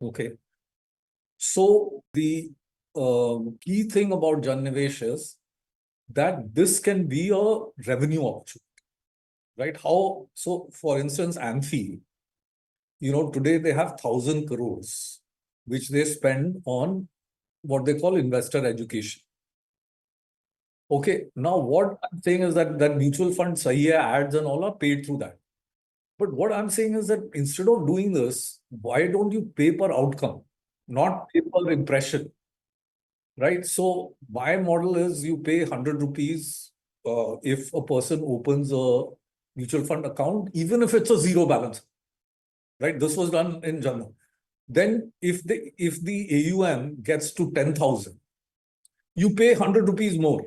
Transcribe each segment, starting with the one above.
Okay. So the key thing about Jan Nivesh is that this can be a revenue opportunity, right? How? So for instance, Amphi, today they have 1,000 crores, which they spend on what they call investor education. Okay. Now, what I'm saying is that mutual fund sahi hai, ads and all are paid through that. But what I'm saying is that instead of doing this, why don't you pay per outcome, not pay per impression, right? So my model is you pay 100 rupees if a person opens a mutual fund account, even if it's a zero balance, right? This was done in Jammu. Then if the AUM gets to 10,000, you pay 100 rupees more,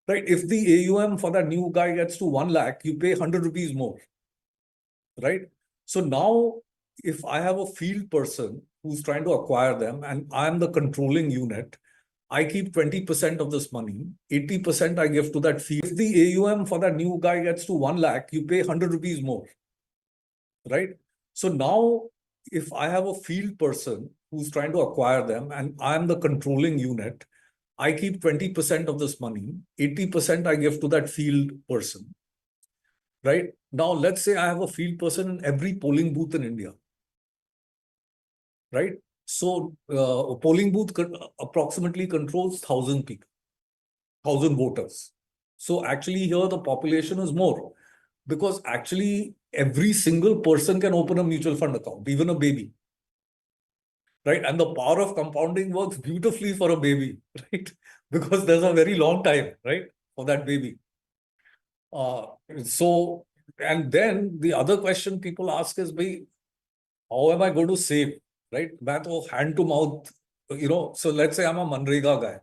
right? If the AUM for that new guy gets to 1 lakh, you pay 100 rupees more, right? So now, if I have a field person who's trying to acquire them and I'm the controlling unit, I keep 20% of this money, 80% I give to that field. If the AUM for that new guy gets to 1 lakh, you pay 100 rupees more, right? So now, if I have a field person who's trying to acquire them and I'm the controlling unit, I keep 20% of this money, 80% I give to that field person, right? Now, let's say I have a field person in every polling booth in India, right? So a polling booth approximately controls 1,000 people, 1,000 voters. So actually here the population is more because actually every single person can open a mutual fund account, even a baby, right? And the power of compounding works beautifully for a baby, right? Because there's a very long time, right, for that baby. Uh, so, and then the other question people ask is, how am I going to save, right? मैं तो hand to mouth, so let's say I'm a Manrega guy.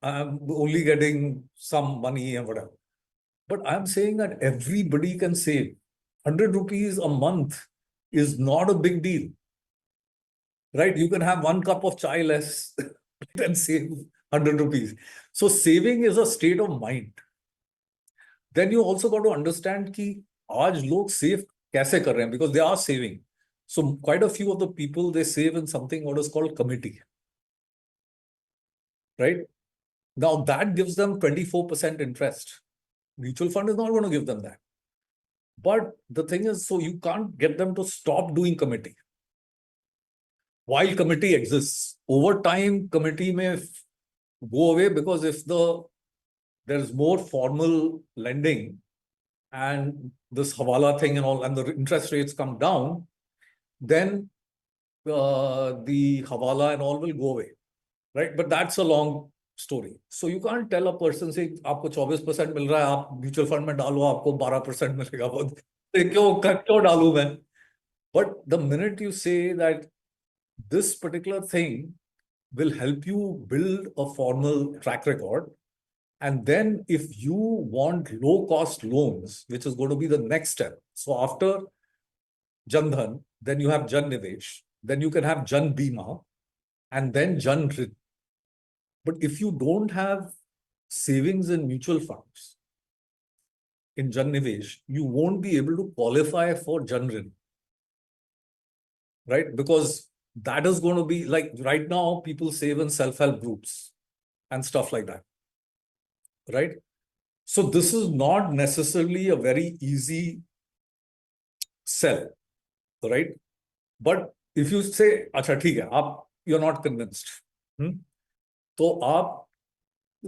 I'm only getting some money and whatever. But I'm saying that everybody can save. 100 rupees a month is not a big deal, right? You can have 1 cup of chai less and save 100 rupees. So saving is a state of mind. Then you also got to understand कि आज लोग save कैसे कर रहे हैं, because they are saving. So quite a few of the people, they save in something what is called committee, right? Now that gives them 24% interest. Mutual fund is not going to give them that. But the thing is, so you can't get them to stop doing committee. While committee exists, over time, committee may go away because if there's more formal lending and this Hawala thing and all, and the interest rates come down, then the Hawala and all will go away, right? But that's a long story. So you can't tell a person, say, आपको 24% मिल रहा है, आप mutual fund में डालो, आपको 12% मिलेगा. क्यों डालूं मैं? But the minute you say that this particular thing will help you build a formal track record, and then if you want low cost loans, which is going to be the next step. So after Jan Dhan, then you have Jan Nivesh, then you can have Jan Bima, and then Jan Rin. But if you don't have savings in mutual funds in Jan Nivesh, you won't be able to qualify for Jan Rin, right? Because that is going to be like right now, people save in self-help groups and stuff like that, right? So this is not necessarily a very easy sell, right? But if you say, अच्छा ठीक है, you're not convinced, तो आप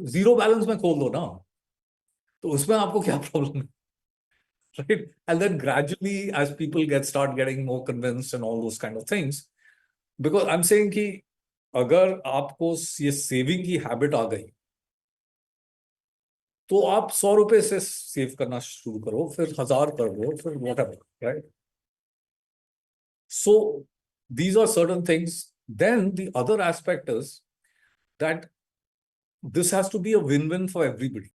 zero balance में खोल दो ना, तो उसमें आपको क्या problem है, right? And then gradually, as people start getting more convinced and all those kind of things, because I'm saying कि अगर आपको ये saving की habit आ गई, तो आप 100 रुपए से सेव करना शुरू करो, फिर 1000 कर दो, फिर whatever, right? So these are certain things. Then the other aspect is that this has to be a win-win for everybody.